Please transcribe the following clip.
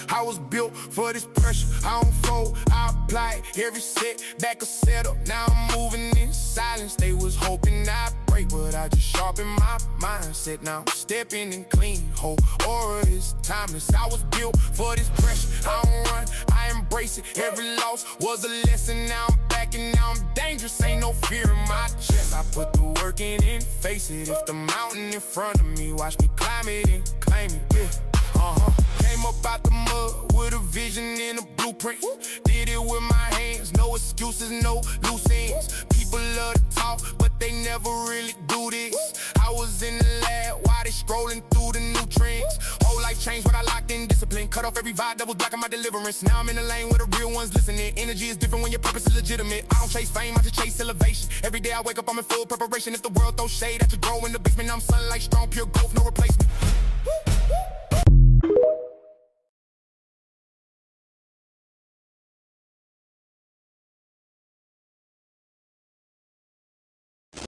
I was built for this pressure. I don't fold, I apply it. Every set, back a setup. Now I'm moving in silence. They was hoping I'd break, but I just sharpened my mindset. Now I'm stepping in clean. Whole aura is timeless. I was built for this pressure. I don't run, I embrace it. Every loss was a lesson. Now I'm back and now I'm dangerous. Ain't no fear in my chest. I put the work in and face it. If the mountain in front of me, watch me climb it and claim it. Yeah. Came up out the mud with a vision and a blueprint. Did it with my hands, no excuses, no loose ends. People love to talk, but they never really do this. I was in the lab while they scrolling through the new trends. Whole life changed when I locked in discipline. Cut off every vibe that was blocking my deliverance. Now I'm in the lane where the real ones listening. Energy is different when your purpose is legitimate. I don't chase fame, I just chase elevation. Every day I wake up, I'm in full preparation. If the world throws shade, I should grow in the basement. I'm sunlight, strong, pure growth, no replacement.